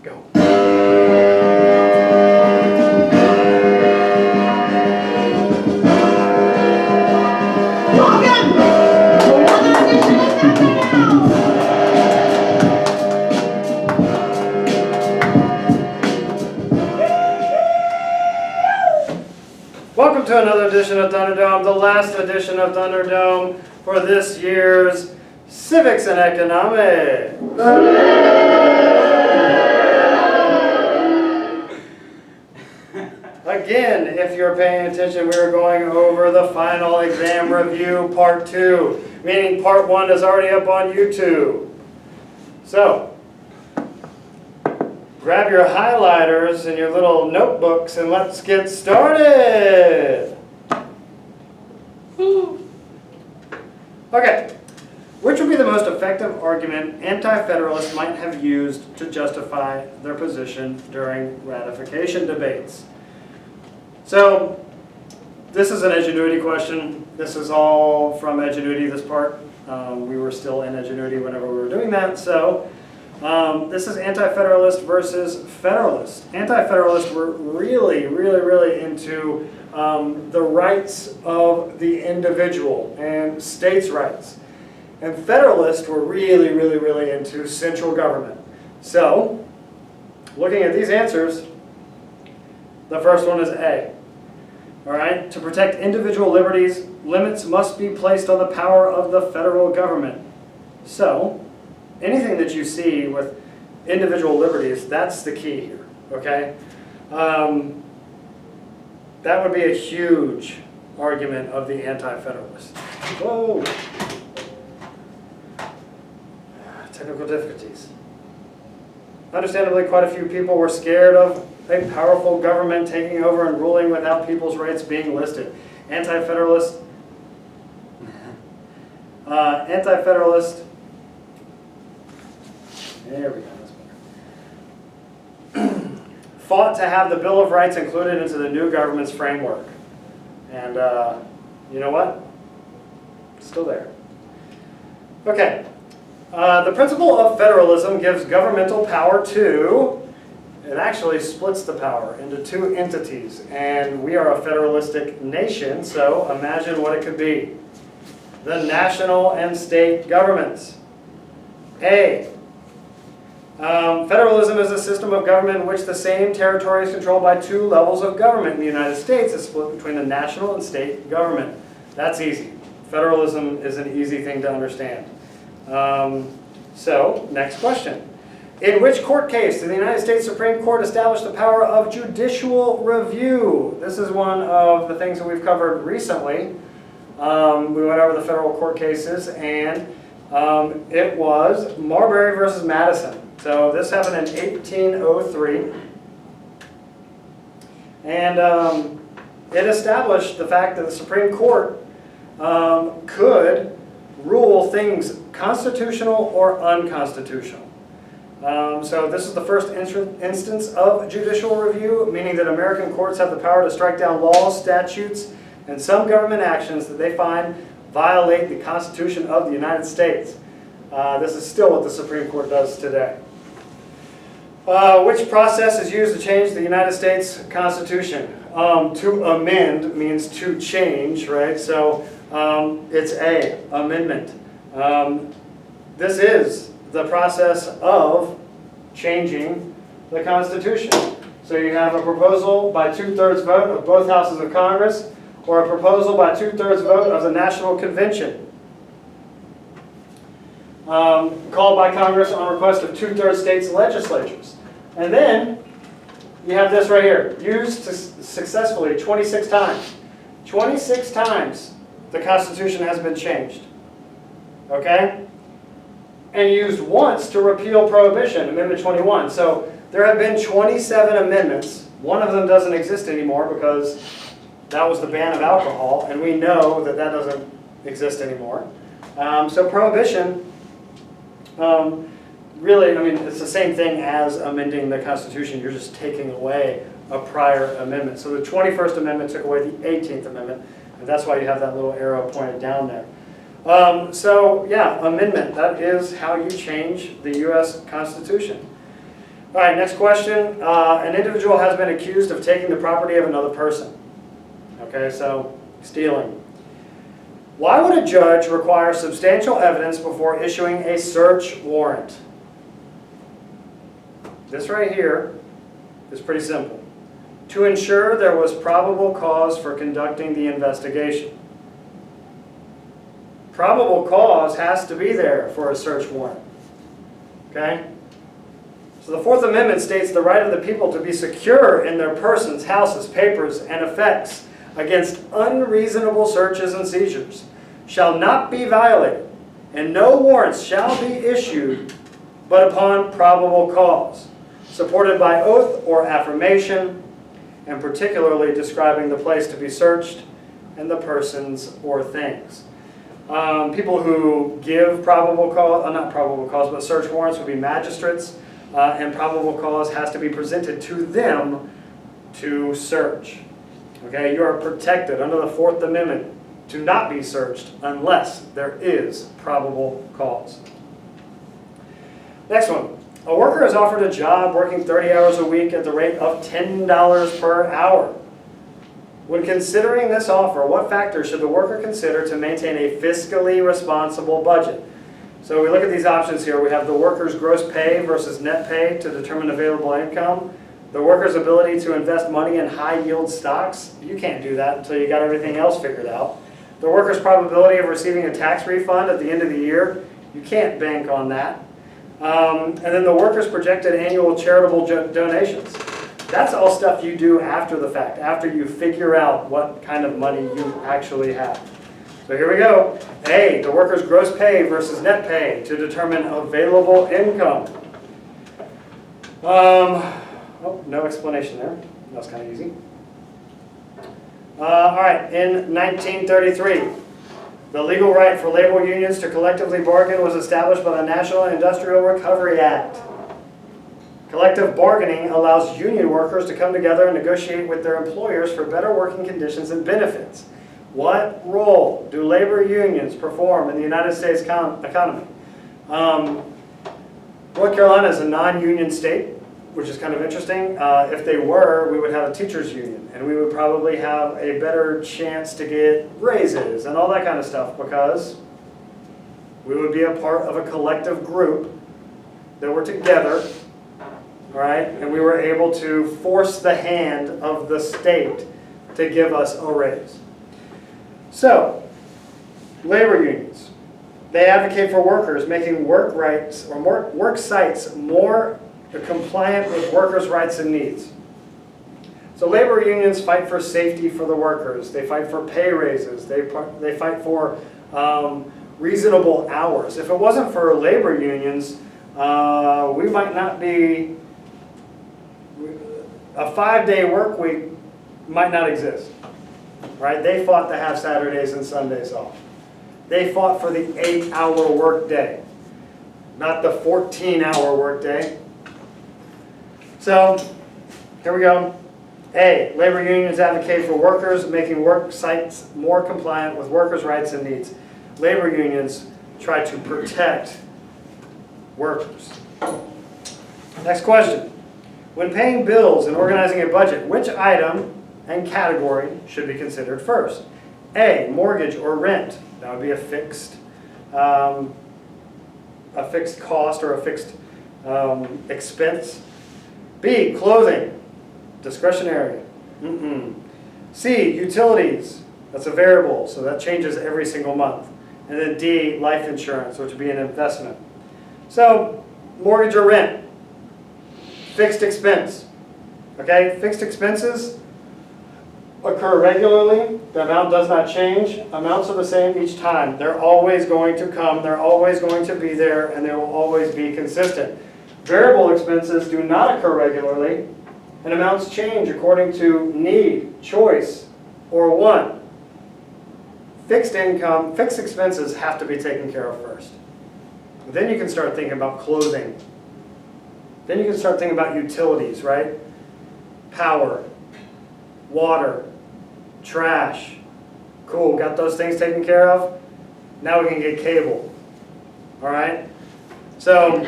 Go. Welcome to another edition of Thunderdome, the last edition of Thunderdome for this year's Civics and Economics. Again, if you're paying attention, we're going over the final exam review, part 2, meaning part 1 is already up on YouTube. So, grab your highlighters and your little notebooks and let's get started. Okay, which would be the most effective argument Anti-Federalists might have used to justify their position during ratification debates? So, this is an Edgenuity question. This is all from Edgenuity, this part. We were still in Edgenuity whenever we were doing that, so this is Anti-Federalist versus Federalist. Anti-Federalists were really into the rights of the individual and states' rights. And Federalists were really into central government. So, looking at these answers, the first one is A. All right, to protect individual liberties, limits must be placed on the power of the federal government. So, anything that you see with individual liberties, that's the key here, okay? That would be a huge argument of the Anti-Federalists. Whoa! Technical difficulties. Understandably, quite a few people were scared of a powerful government taking over and ruling without people's rights being listed. Anti-Federalist there we go, that's better. Fought to have the Bill of Rights included into the new government's framework. And you know what? It's still there. Okay. The principle of federalism gives governmental power to, it actually splits the power into two entities. And we are a federalistic nation, so imagine what it could be. The national and state governments. A. Federalism is a system of government in which the same territory is controlled by two levels of government. In the United States, it's split between the national and state government. That's easy. Federalism is an easy thing to understand. So, next question. In which court case did the United States Supreme Court establish the power of judicial review? This is one of the things that we've covered recently. We went over the federal court cases, and it was Marbury versus Madison. So this happened in 1803. And it established the fact that the Supreme Court could rule things constitutional or unconstitutional. So this is the first instance of judicial review, meaning that American courts have the power to strike down laws, statutes, and some government actions that they find violate the Constitution of the United States. This is still what the Supreme Court does today. Which process is used to change the United States Constitution? To amend means to change, right? So it's A, amendment. This is the process of changing the Constitution. So you have a proposal by 2/3 vote of both houses of Congress, or a proposal by 2/3 vote of the National Convention, called by Congress on request of 2/3 states' legislatures. And then you have this right here, used successfully 26 times. 26 times the Constitution has been changed. Okay? And used once to repeal Prohibition, Amendment 21. So there have been 27 amendments. One of them doesn't exist anymore because that was the ban of alcohol, and we know that that doesn't exist anymore. So Prohibition, really, I mean, it's the same thing as amending the Constitution. You're just taking away a prior amendment. So the 21st Amendment took away the 18th Amendment, and that's why you have that little arrow pointed down there. So yeah, amendment, that is how you change the U.S. Constitution. All right, next question. An individual has been accused of taking the property of another person. Okay, so stealing. Why would a judge require substantial evidence before issuing a search warrant? This right here is pretty simple. To ensure there was probable cause for conducting the investigation. Probable cause has to be there for a search warrant. Okay? So the Fourth Amendment states the right of the people to be secure in their persons, houses, papers, and effects against unreasonable searches and seizures shall not be violated, and no warrants shall be issued but upon probable cause, supported by oath or affirmation, and particularly describing the place to be searched and the persons or things. People who give probable cause, not probable cause, but search warrants would be magistrates, and probable cause has to be presented to them to search. Okay, you are protected under the Fourth Amendment to not be searched unless there is probable cause. Next one. A worker is offered a job working 30 hours a week at the rate of $10 per hour. When considering this offer, what factors should the worker consider to maintain a fiscally responsible budget? So we look at these options here. We have the worker's gross pay versus net pay to determine available income. The worker's ability to invest money in high-yield stocks. You can't do that until you got everything else figured out. The worker's probability of receiving a tax refund at the end of the year. You can't bank on that. And then the worker's projected annual charitable donations. That's all stuff you do after the fact, after you figure out what kind of money you actually have. So here we go. A, the worker's gross pay versus net pay to determine available income. Oh, no explanation there. That was kind of easy. All right, in 1933, the legal right for labor unions to collectively bargain was established by the National Industrial Recovery Act. Collective bargaining allows union workers to come together and negotiate with their employers for better working conditions and benefits. What role do labor unions perform in the United States economy? North Carolina is a non-union state, which is kind of interesting. If they were, we would have a teachers union, and we would probably have a better chance to get raises and all that kind of stuff because we would be a part of a collective group that were together, all right, and we were able to force the hand of the state to give us a raise. So, labor unions, they advocate for workers making work rights or work sites more compliant with workers' rights and needs. So labor unions fight for safety for the workers. They fight for pay raises. They fight for reasonable hours. If it wasn't for labor unions, we might not be, a 5-day work week might not exist. Right? They fought to have Saturdays and Sundays off. They fought for the 8-hour work day, not the 14-hour work day. So, here we go. A, labor unions advocate for workers making work sites more compliant with workers' rights and needs. Labor unions try to protect workers. Next question. When paying bills and organizing a budget, which item and category should be considered first? A, mortgage or rent. That would be a fixed cost or a fixed expense. B, clothing, discretionary. C, utilities. That's a variable, so that changes every single month. And then D, life insurance, which would be an investment. So, mortgage or rent, fixed expense. Okay, fixed expenses occur regularly. The amount does not change. Amounts are the same each time. They're always going to come, they're always going to be there, and they will always be consistent. Variable expenses do not occur regularly, and amounts change according to need, choice, or want. Fixed expenses have to be taken care of first. Then you can start thinking about clothing. Then you can start thinking about utilities, right? Power, water, trash. Cool, got those things taken care of? Now we can get cable. All right? So,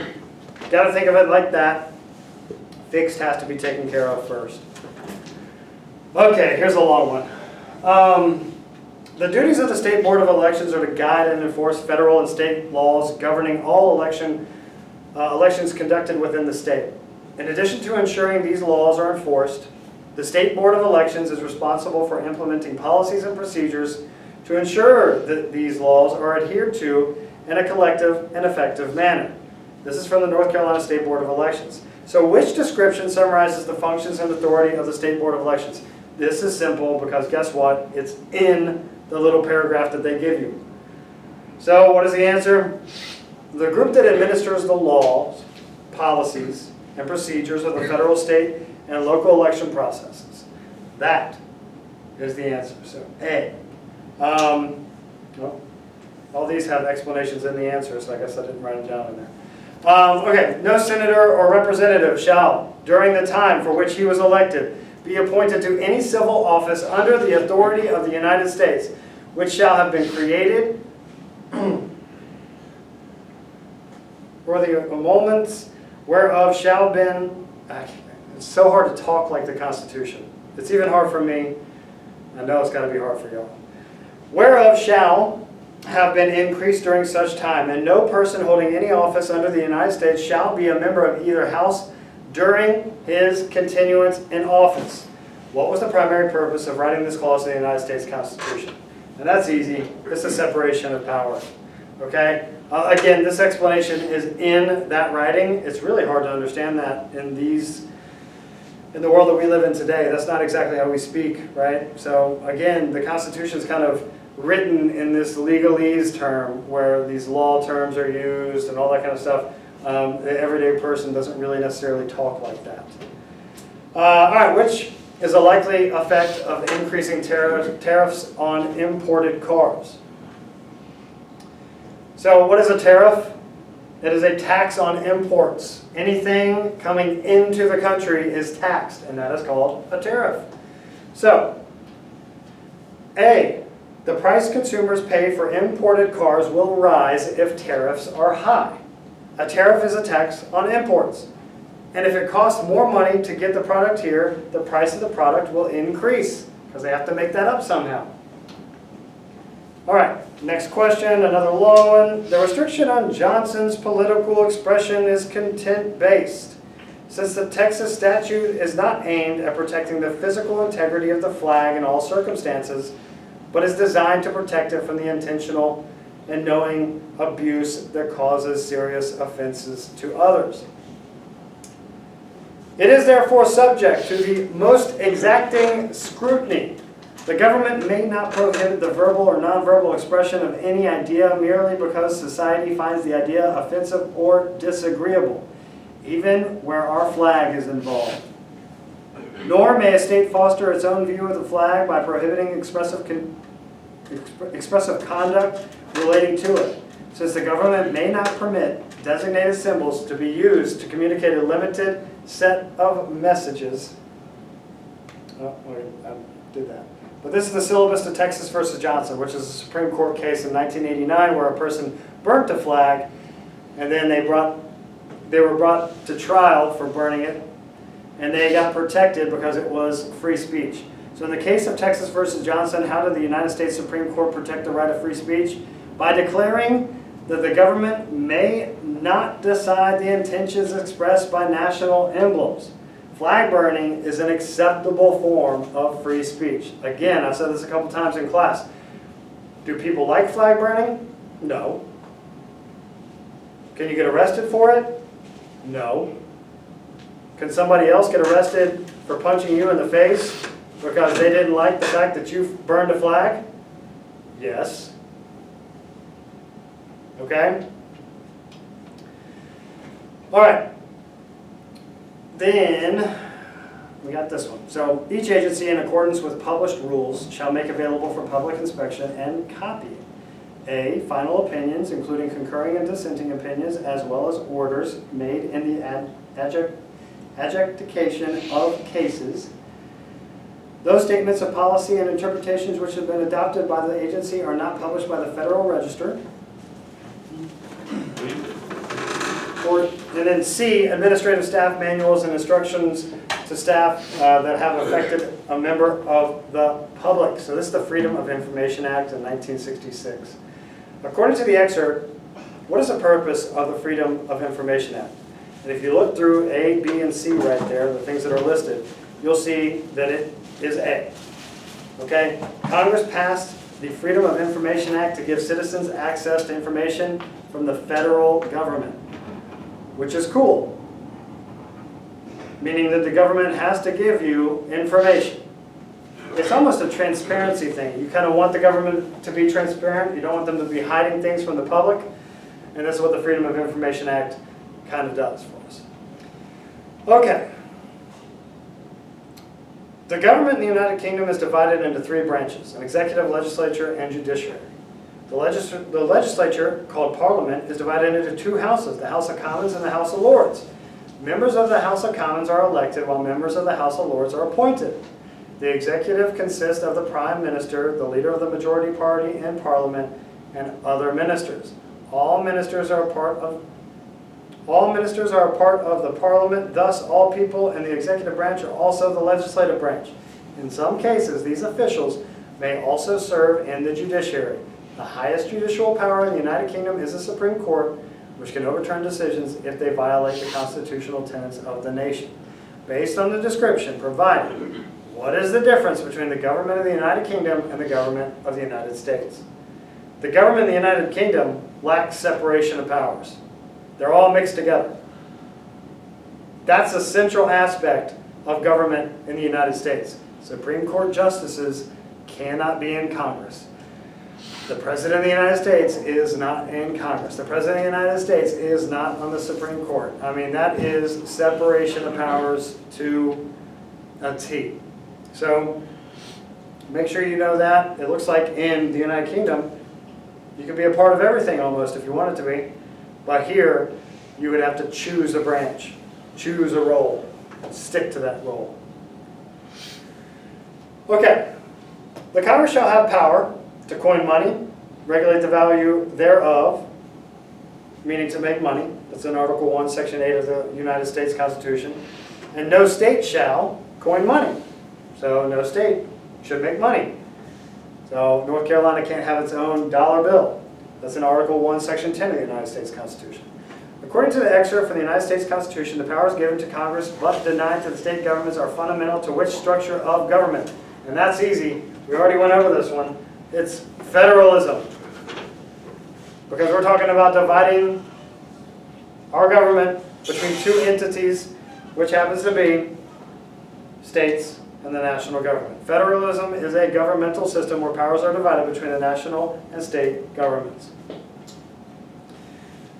got to think of it like that. fixed has to be taken care of first. Okay, here's a long one. The duties of the State Board of Elections are to guide and enforce federal and state laws governing all elections conducted within the state. In addition to ensuring these laws are enforced, the State Board of Elections is responsible for implementing policies and procedures to ensure that these laws are adhered to in a collective and effective manner. This is from the North Carolina State Board of Elections. So which description summarizes the functions and authority of the State Board of Elections? This is simple because guess what? It's in the little paragraph that they give you. So what is the answer? The group that administers the laws, policies, and procedures of the federal, state, and local election processes. That is the answer. So A. Well, all these have explanations in the answers, so I guess I didn't write them down in there. Okay, no senator or representative shall, during the time for which he was elected, be appointed to any civil office under the authority of the United States, which shall have been created, or the emoluments whereof shall been, it's so hard to talk like the Constitution. It's even hard for me. I know it's got to be hard for y'all. Whereof shall have been increased during such time, and no person holding any office under the United States shall be a member of either house during his continuance in office. What was the primary purpose of writing this clause in the United States Constitution? And that's easy. It's the separation of powers. Okay? Again, this explanation is in that writing. It's really hard to understand that in the world that we live in today. That's not exactly how we speak, right? So again, the Constitution is kind of written in this legalese term where these law terms are used and all that kind of stuff. The everyday person doesn't really necessarily talk like that. All right, which is a likely effect of increasing tariffs on imported cars? So what is a tariff? It is a tax on imports. Anything coming into the country is taxed, and that is called a tariff. So, A, the price consumers pay for imported cars will rise if tariffs are high. A tariff is a tax on imports. And if it costs more money to get the product here, the price of the product will increase, because they have to make that up somehow. All right, next question, another long one. The restriction on Johnson's political expression is content-based. Since the Texas statute is not aimed at protecting the physical integrity of the flag in all circumstances, but is designed to protect it from the intentional and knowing abuse that causes serious offenses to others. It is therefore subject to the most exacting scrutiny. The government may not prohibit the verbal or nonverbal expression of any idea merely because society finds the idea offensive or disagreeable, even where our flag is involved. Nor may a state foster its own view of the flag by prohibiting expressive conduct relating to it, since the government may not permit designated symbols to be used to communicate a limited set of messages. Oh, wait, I did that. But this is the syllabus to Texas versus Johnson, which is a Supreme Court case in 1989 where a person burnt a flag, and then they were brought to trial for burning it, and they got protected because it was free speech. So in the case of Texas versus Johnson, how did the United States Supreme Court protect the right of free speech? By declaring that the government may not decide the intentions expressed by national emblems. Flag burning is an acceptable form of free speech. Again, I've said this a couple times in class. Do people like flag burning? No. Can you get arrested for it? No. Can somebody else get arrested for punching you in the face because they didn't like the fact that you burned a flag? Yes. Okay? All right. Then, we got this one. So, each agency, in accordance with published rules, shall make available for public inspection and copying. A, final opinions, including concurring and dissenting opinions, as well as orders made in the adjudication of cases. Those statements of policy and interpretations which have been adopted by the agency are not published by the Federal Register. Or And then C, administrative staff manuals and instructions to staff that have affected a member of the public. So this is the Freedom of Information Act in 1966. According to the excerpt, what is the purpose of the Freedom of Information Act? And if you look through A, B, and C right there, the things that are listed, you'll see that it is A. Okay? Congress passed the Freedom of Information Act to give citizens access to information from the federal government, which is cool. Meaning that the government has to give you information. It's almost a transparency thing. You kind of want the government to be transparent. You don't want them to be hiding things from the public. And that's what the Freedom of Information Act kind of does for us. Okay. The government in the United Kingdom is divided into three branches: an executive, legislature, and judiciary. The legislature, called Parliament, is divided into two houses, the House of Commons and the House of Lords. Members of the House of Commons are elected, while members of the House of Lords are appointed. The executive consists of the Prime Minister, the leader of the majority party in Parliament, and other ministers. All ministers are a part of the Parliament, thus all people in the executive branch are also the legislative branch. In some cases, these officials may also serve in the judiciary. The highest judicial power in the United Kingdom is the Supreme Court, which can overturn decisions if they violate the constitutional tenets of the nation. Based on the description provided, what is the difference between the government of the United Kingdom and the government of the United States? The government of the United Kingdom lacks separation of powers. They're all mixed together. That's a central aspect of government in the United States. Supreme Court justices cannot be in Congress. The President of the United States is not in Congress. The President of the United States is not on the Supreme Court. I mean, that is separation of powers to a T. So make sure you know that. It looks like in the United Kingdom, you could be a part of everything almost if you wanted to be. But here, you would have to choose a branch, choose a role, and stick to that role. Okay. The Congress shall have power to coin money, regulate the value thereof, meaning to make money. That's in Article 1, Section 8 of the United States Constitution. And no state shall coin money. So no state should make money. So North Carolina can't have its own dollar bill. That's in Article 1, Section 10 of the United States Constitution. According to the excerpt from the United States Constitution, the powers given to Congress but denied to the state governments are fundamental to which structure of government? And that's easy. We already went over this one. It's federalism. Because we're talking about dividing our government between two entities, which happens to be states and the national government. Federalism is a governmental system where powers are divided between the national and state governments.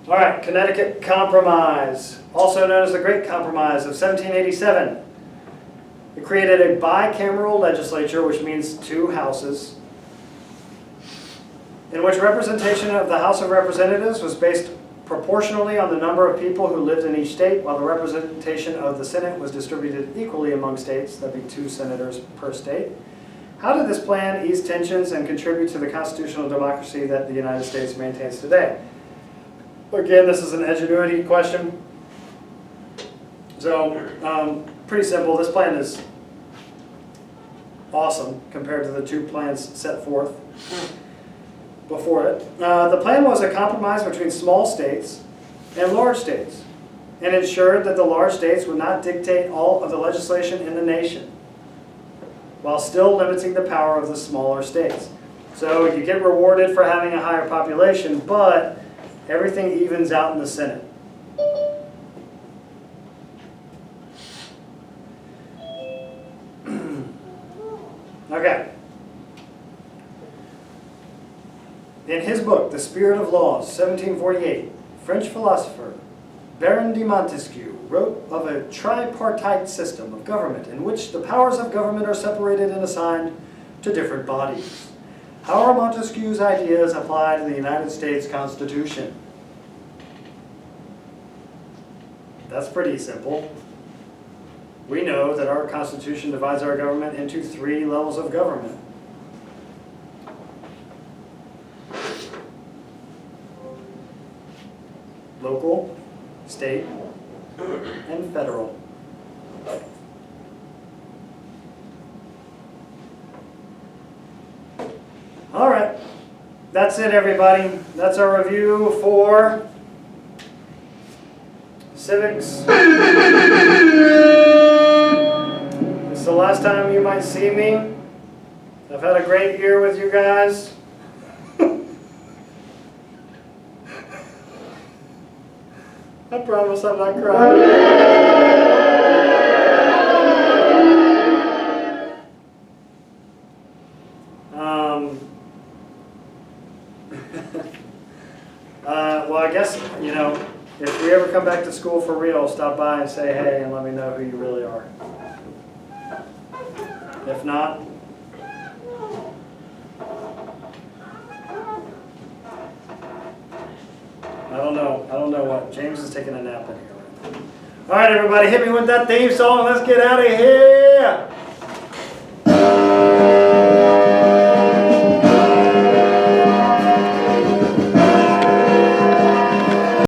All right, Connecticut Compromise, also known as the Great Compromise of 1787. It created a bicameral legislature, which means two houses, in which representation of the House of Representatives was based proportionally on the number of people who lived in each state, while the representation of the Senate was distributed equally among states. That'd be 2 senators per state. How did this plan ease tensions and contribute to the constitutional democracy that the United States maintains today? Again, this is an edgenuity question. So, pretty simple. This plan is awesome compared to the 2 plans set forth before it. The plan was a compromise between small states and large states, and ensured that the large states would not dictate all of the legislation in the nation, while still limiting the power of the smaller states. So you get rewarded for having a higher population, but everything evens out in the Senate. Okay. In his book, The Spirit of Laws, 1748, French philosopher Baron de Montesquieu wrote of a tripartite system of government in which the powers of government are separated and assigned to different bodies. How are Montesquieu's ideas applied to the United States Constitution? That's pretty simple. We know that our Constitution divides our government into 3 levels of government. Local, state, and federal. All right, that's it, everybody. That's our review for civics. It's the last time you might see me. I've had a great year with you guys. I promise I'm not crying. Well, I guess, you know, if we ever come back to school for real, stop by and say hey and let me know who you really are. If not, I don't know what. James is taking a nap in here right now. All right, everybody, hit me with that theme song. Let's get out of here.